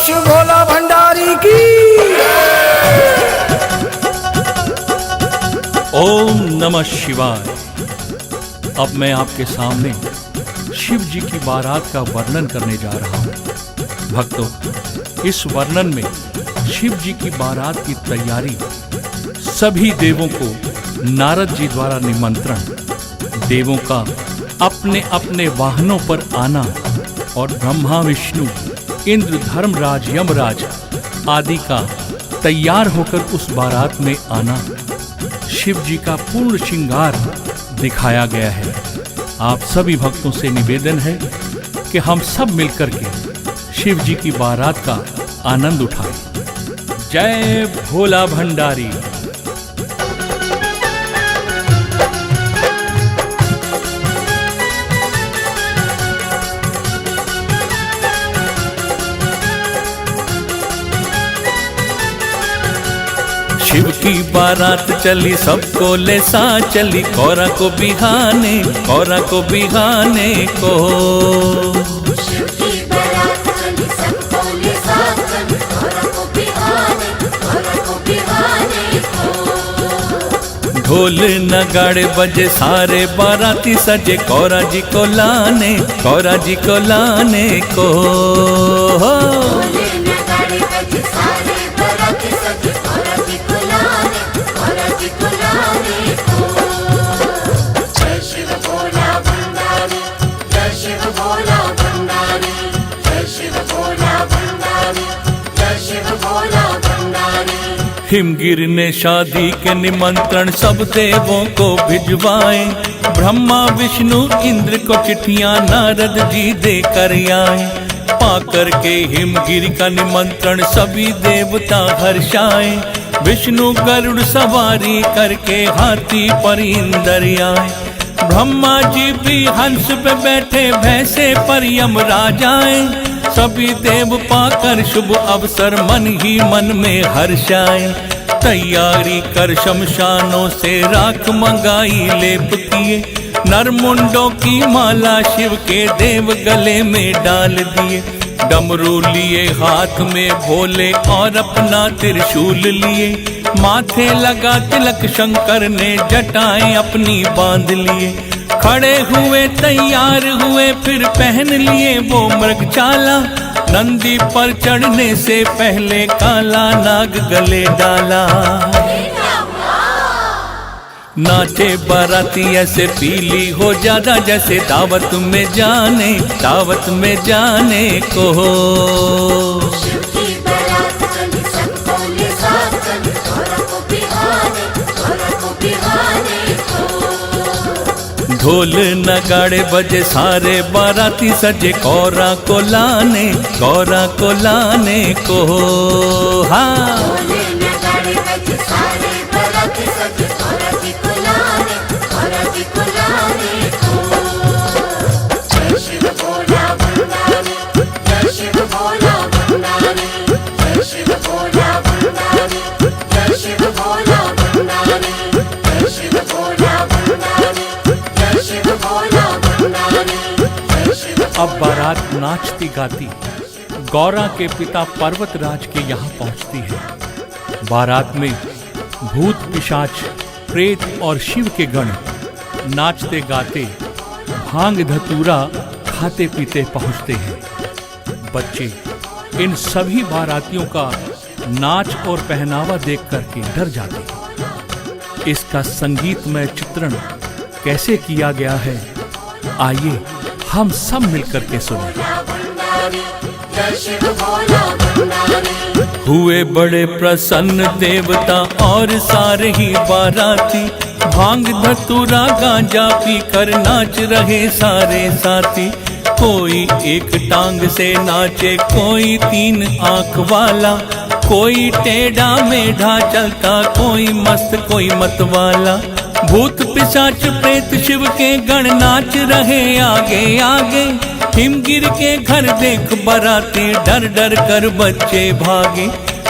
शिव भोला भंडारी की। ओम नमः शिवाय। अब मैं आपके सामने शिव जी की बारात का वर्णन करने जा रहा हूँ। भक्तों, इस वर्णन में शिव जी की बारात की तैयारी, सभी देवों को नारद जी द्वारा निमंत्रण, देवों का अपने अपने वाहनों पर आना और ब्रह्मा विष्णु इंद्र धर्मराज यमराज आदि का तैयार होकर उस बारात में आना, शिव जी का पूर्ण श्रृंगार दिखाया गया है। आप सभी भक्तों से निवेदन है कि हम सब मिलकर के शिव जी की बारात का आनंद उठाएं। जय भोला भंडारी। शिव की बारात चली, सबको ले साथ चली, कौरा को बिहाने, कौरा को बिहाने को। शिव की बारात चली, सबको ले साथ चली, कौरा को बिहाने, कौरा को बिहाने को। ढोल नगाड़े बजे, सारे बाराती सजे, कौरा जी को लाने, कौरा जी को लाने को। ढोले नगाड़े बजे, सारे बाराती सजे, कौरा जी को लाने, कौरा जी को लाने को। जय शिव भोला भंडारी, जय शिव भोला भंडारी, जय शिव भोला भंडारी, जय शिव भोला भंडारी। हिमगिर ने शादी के निमंत्रण सब देवों को भिजवाए, ब्रह्मा विष्णु इंद्र को चिट्ठियां नारद जी दे कर आए। पाकर के हिमगिर का निमंत्रण सभी देवता हर्षाए, विष्णु गरुड़ सवारी करके हाथी पर इंदर आए। ब्रह्मा जी भी हंस पे बैठे, भैंसे पर यमराज आए। सभी देव पाकर शुभ अवसर मन ही मन में हर्षाए। तैयारी कर शमशानों से राख मंगाई लेप किए, नरमुंडों की माला शिव के देव गले में डाल दिए। डमरू लिए हाथ में भोले और अपना त्रिशूल लिए, माथे लगा तिलक शंकर ने जटाएं अपनी बांध लिए। खड़े हुए तैयार हुए, फिर पहन लिए वो मृगछाला, नंदी पर चढ़ने से पहले काला नाग गले डाला। नाचे बाराती ऐसे पीली हो ज्यादा, जैसे दावत में जाने, दावत में जाने को। शिव की बारात चली, सबको ले साथ चली, कौरा को बिहाने, कौरा को बिहाने को। ढोल नगाड़े बजे, सारे बाराती सजे, कौरा को लाने, कौरा को लाने को। हाँ, ढोले नगाड़े बजे, सारे बाराती सजे, कौरा जी को लाने, कौरा जी को लाने को। जय शिव भोला भंडारी, जय शिव भोला भंडारी, जय शिव भोला भंडारी, जय शिव भोला भंडारी, जय शिव भोला भंडारी, जय शिव भोला भंडारी, जय शिव। अब बारात नाचती गाती गौरा के पिता पर्वतराज के यहाँ पहुँचती है। बारात में भूत पिशाच प्रेत और शिव के गण नाचते गाते भांग धतूरा खाते पीते पहुँचते हैं। बच्चे इन सभी बारातियों का नाच और पहनावा देख करके डर जाते हैं। इसका संगीतमय चित्रण कैसे किया गया है, आइए हम सब मिलकर के सुने। जय शिव भोला भंडारी। हुए बड़े प्रसन्न देवता और सारे ही बाराती, भांग धतूरा गांजा पी कर नाच रहे सारे साथी। कोई एक टांग से नाचे, कोई तीन आंख वाला, कोई टेढ़ा मेढ़ा चलता, कोई मस्त कोई मत वाला। भूत पिशाच प्रेत शिव के गण नाच रहे आगे आगे। हिमगिर के घर देख बराती, डर डर कर बच्चे भागे।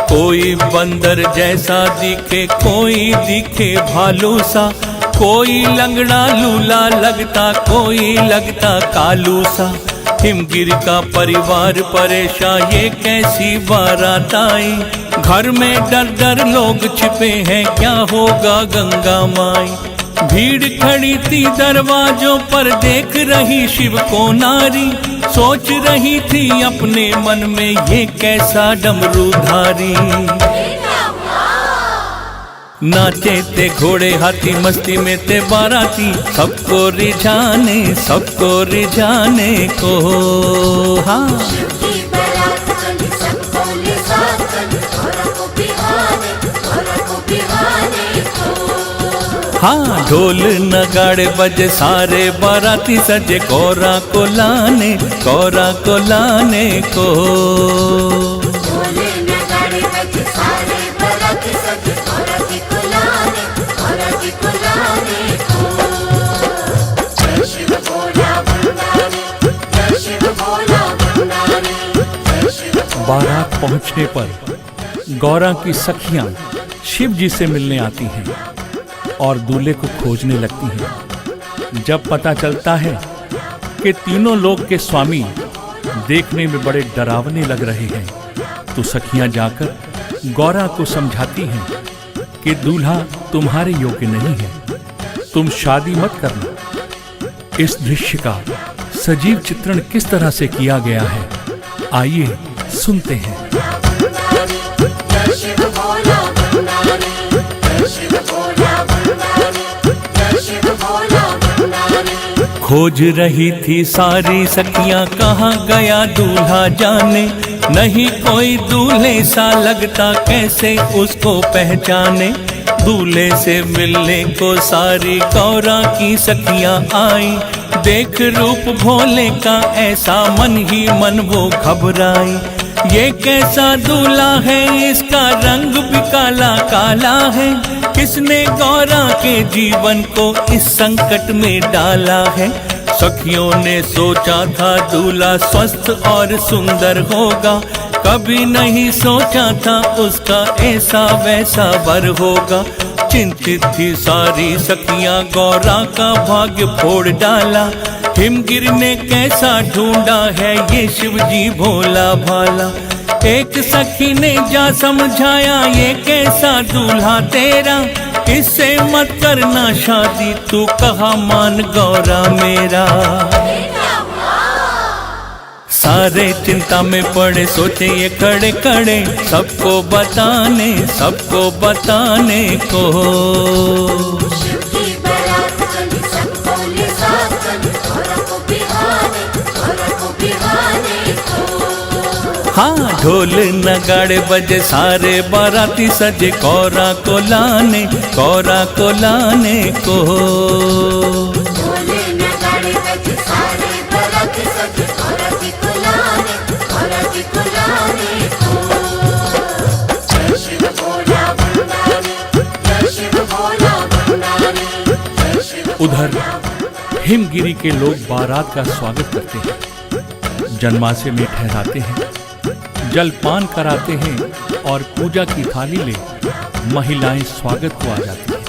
कोई बंदर जैसा दिखे, कोई दिखे भालू सा, कोई लंगड़ा लूला लगता, कोई लगता कालू सा। हिमगिरी का परिवार परेशान, ये कैसी बारात आई। घर में डर डर लोग छिपे हैं, क्या होगा गंगा माई। भीड़ खड़ी थी दरवाजों पर, देख रही शिव को नारी। सोच रही थी अपने मन में, ये कैसा डमरूधारी। नाचे थे घोड़े हाथी, मस्ती में थे बाराती, सबको रिझाने को। हाँ शिव की बारात चली, सबको ले साथ चली, गौरा को बिहाने को। हाँ ढोल नगाड़े बजे, सारे बाराती सजे, गौरा को लाने को। ढोले नगाड़े बजे, सारे बाराती सजे, गौरा जी को लाने को। जय शिव भोला भंडारी, जय शिव भोला भंडारी, जय शिव भोला। बारात पहुंचने पर गौरा की सखियां शिव जी से मिलने आती हैं और दूल्हे को खोजने लगती हैं। जब पता चलता है कि तीनों लोक के स्वामी देखने में बड़े डरावने लग रहे हैं, तो सखियां जाकर गौरा को समझाती हैं कि दूल्हा तुम्हारे योग्य नहीं है, तुम शादी मत करना। इस दृश्य का सजीव चित्रण किस तरह से किया गया है, आइए सुनते हैं। जय शिव भोला भंडारी, जय शिव भोला भंडारी, जय शिव भोला भंडारी। खोज रही थी सारी सखियां, कहाँ गया दूल्हा जाने। नहीं कोई दूल्हे सा लगता, कैसे उसको पहचाने। दूल्हे से मिलने को सारी गौरा की सखियां आई। देख रूप भोले का ऐसा, मन ही मन वो घबराई। ये कैसा दूल्हा है, इसका रंग भी काला काला है। किसने गौरा के जीवन को इस संकट में डाला है। सखियों ने सोचा था दूल्हा स्वस्थ और सुंदर होगा, कभी नहीं सोचा था उसका ऐसा वैसा वर होगा। चिंतित थी सारी सखियां, गौरा का भाग्य फोड़ डाला। हिमगिरी ने कैसा ढूंढा है ये शिव जी भोला भाला। एक सखी ने जा समझाया, ये कैसा दूल्हा तेरा, इससे मत करना शादी, तू कहा मान गौरा मेरा। सारे चिंता में पड़े, सोचे ये खड़े खड़े, सबको बताने को। शिव की बारात चली, सबको ले साथ चली, गौरा को बिहाने को। हाँ ढोल नगाड़े बजे, सारे बाराती सजे, गौरा को लाने को। ढोले नगाड़े बजे, सारे बाराती सजे, गौरा जी को लाने को। जय शिव भोला भंडारी, जय शिव भोला भंडारी, जय शिव। उधर हिमगिरी के लोग बारात का स्वागत करते हैं, जन्माशय में ठहराते हैं, जलपान कराते हैं और पूजा की थाली ले महिलाएं स्वागत को आ जाती हैं।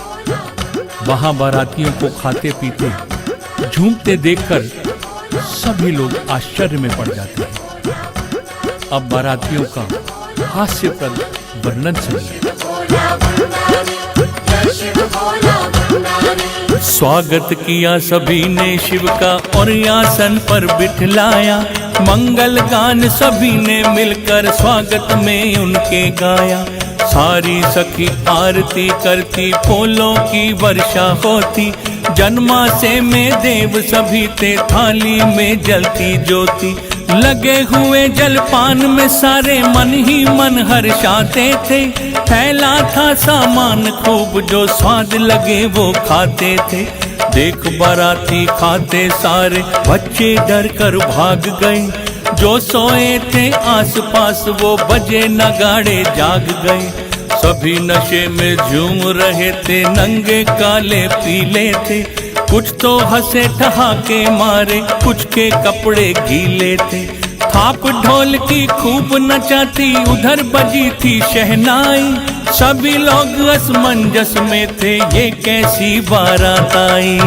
वहां बारातियों को खाते पीते झूमते देखकर सभी लोग आश्चर्य में पड़ जाते हैं। अब बारातियों का हास्यप्रद वर्णन सुनिए। स्वागत किया सभी ने शिव का और आसन पर बिठलाया। मंगल गान सभी ने मिलकर स्वागत में उनके गाया। सारी सखी आरती करती, फूलों की वर्षा होती। जन्माशय में देव सभी थे, थाली में जलती ज्योति। लगे हुए जलपान में सारे मन ही मन हर्षाते थे। फैला था सामान खूब, जो स्वाद लगे वो खाते थे। देख बाराती खाते सारे, बच्चे डर कर भाग गए। जो सोए थे आसपास वो बजे नगाड़े जाग गए। सभी नशे में झूम रहे थे, नंगे काले पीले थे। कुछ तो हंसे ठहाके मारे, कुछ के कपड़े गीले थे। थाप ढोल की खूब नचाती, उधर बजी थी शहनाई। सभी लोग असमंजस में थे, ये कैसी बारात आई।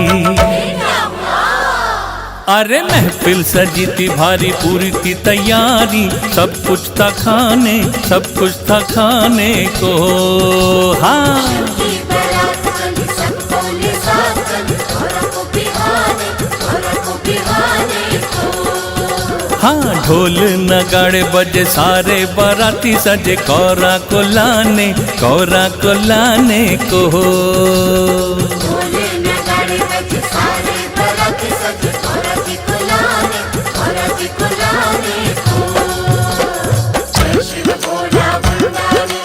अरे महफिल सजी थी भारी, पूरी थी तैयारी, सब कुछ था खाने, सब कुछ था खाने को। हाँ की बारात चली, सब बोले साथ चली, गौरा को बिहाने, गौरा को बिहाने को। हाँ ढोल नगाड़े बजे, सारे बाराती सजे, गौरा को लाने, गौरा को लाने को। ढोले नगाड़े बजे, सारे बाराती सजे, गौरा जी को लाने, गौरा जी को लाने को। जय शिव भोला भंडारी,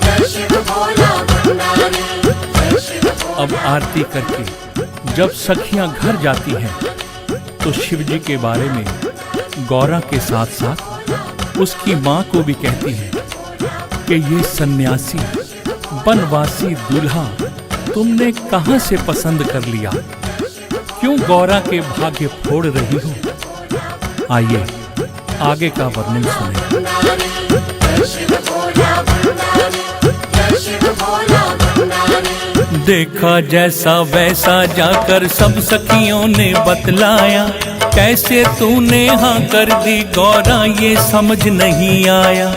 जय शिव भोला भंडारी, जय शिव भोला। अब आरती करके जब सखियां घर जाती हैं तो शिव जी के बारे में गौरा के साथ साथ उसकी माँ को भी कहती हैं कि ये सन्यासी बनवासी दूल्हा तुमने कहाँ से पसंद कर लिया, क्यों गौरा के भाग्य फोड़ रही हो। आइए आगे का वर्णन सुने। जय शिव भोला भंडारी, जय शिव भोला भंडारी। देखा जैसा वैसा जाकर सब सखियों ने बतलाया, कैसे तूने हाँ कर दी गौरा ये समझ नहीं आया।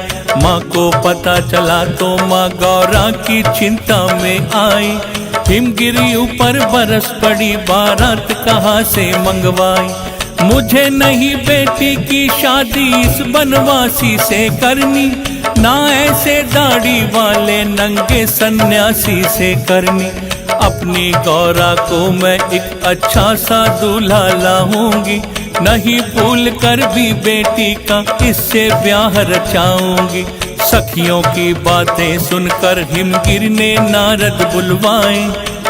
माँ को पता चला तो माँ गौरा की चिंता में आई, हिमगिरी ऊपर बरस पड़ी, बारात कहाँ से मंगवाई। मुझे नहीं बेटी की शादी इस बनवासी से करनी, ना ऐसे दाढ़ी वाले नंगे सन्यासी से करनी। अपनी गौरा को मैं एक अच्छा सा दूल्हा लाऊंगी, नहीं भूल कर भी बेटी का इससे ब्याह रचाऊंगी। सखियों की बातें सुनकर हिमगिर ने नारद बुलवाए,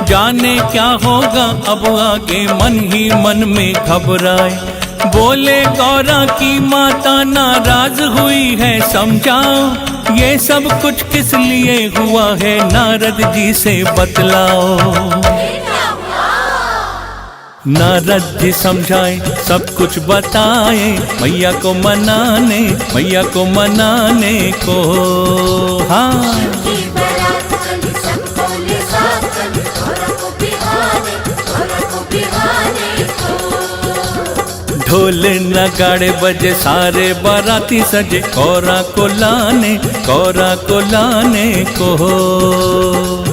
जाने क्या होगा अब आगे, मन ही मन में घबराए। बोले गौरा की माता नाराज हुई है, समझाओ ये सब कुछ किस लिए हुआ है, नारद जी से बतलाओ। नारद जी समझाए सब कुछ बताए, मैया को मनाने, मैया को मनाने को। हाँ की बारात चली, सब बोले साथ चली, गौरा को बिहाने, गौरा को बिहाने को। ढोल नगाड़े बजे, सारे बाराती सजे, गौरा को लाने, गौरा को लाने को।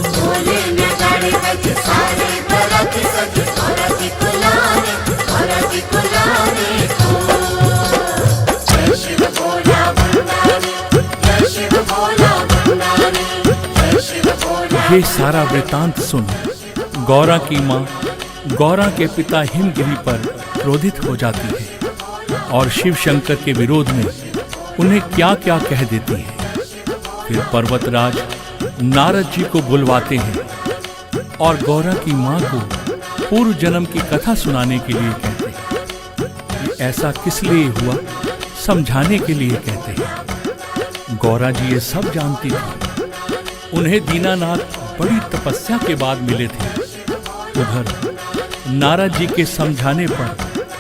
ढोले नगाड़े बजे, सारे बाराती सजे, गौरा जी को लाने, गौरा जी को लाने को। जय शिव भोला भंडारी, जय शिव भोला भंडारी, जय शिव भोला। ये सारा वृतांत सुन गौरा की माँ गौरा के पिता हिमगिरी पर क्रोधित हो जाती है और शिव शंकर के विरोध में उन्हें क्या क्या कह देती है। फिर पर्वतराज नारद जी को बुलवाते हैं और गौरा की माँ को पूर्व जन्म की कथा सुनाने के लिए कहते हैं। ये ऐसा किस लिए हुआ समझाने के लिए कहते हैं। गौरा जी ये सब जानती थी, उन्हें दीनानाथ बड़ी तपस्या के बाद मिले थे। उधर नारद जी के समझाने पर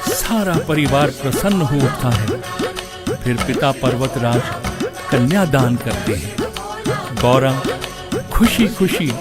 सारा परिवार प्रसन्न हो उठता है। फिर पिता पर्वतराज कन्यादान करते हैं। गौरा खुशी खुशी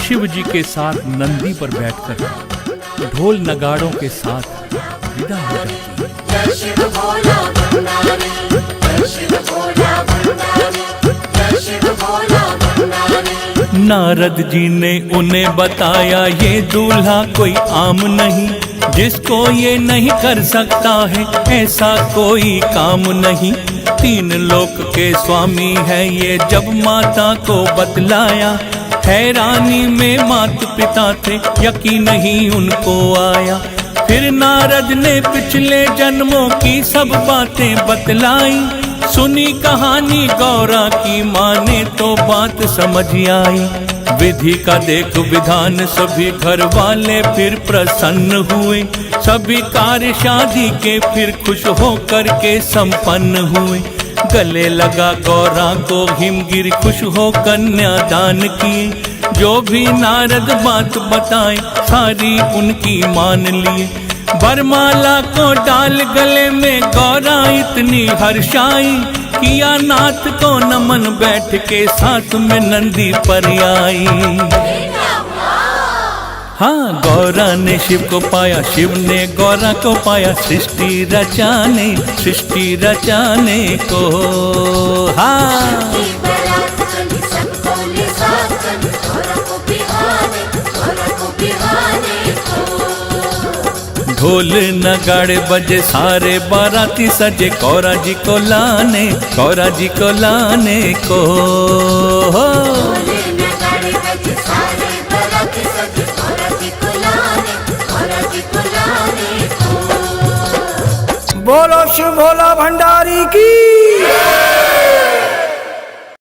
शिव जी के साथ नंदी पर बैठकर ढोल नगाड़ों के साथ विदा हो जाती है। जय शिव भोला भंडारी, जय शिव भोला भंडारी, जय शिव भोला भंडारी। नारद जी ने उन्हें बताया ये दूल्हा कोई आम नहीं, जिसको ये नहीं कर सकता है ऐसा कोई काम नहीं। 3 लोक के स्वामी है ये, जब माता को बतलाया, हैरानी में माता पिता थे, यकीन नहीं उनको आया। फिर नारद ने पिछले जन्मों की सब बातें बतलाई, सुनी कहानी गौरा की माँ ने तो बात समझ आई। विधि का देख विधान सभी घर वाले फिर प्रसन्न हुए, सभी कार्य शादी के फिर खुश होकर के संपन्न हुए। गले लगा गौरा को हिमगिर, खुश हो कन्यादान किए। जो भी नारद बात बताए सारी उनकी मान लिए। बरमाला को डाल गले में गौरा इतनी हर्षाई, किया नाथ को नमन बैठ के साथ में नंदी पर आई। हाँ, गौरा ने शिव को पाया, शिव ने गौरा को पाया, सृष्टि रचाने को। हाँ, की बारात चली सब बोले साथ चली, गौरा को बिहाने को। ढोल नगाड़े बजे सारे बाराती सजे, गौरा जी को लाने को।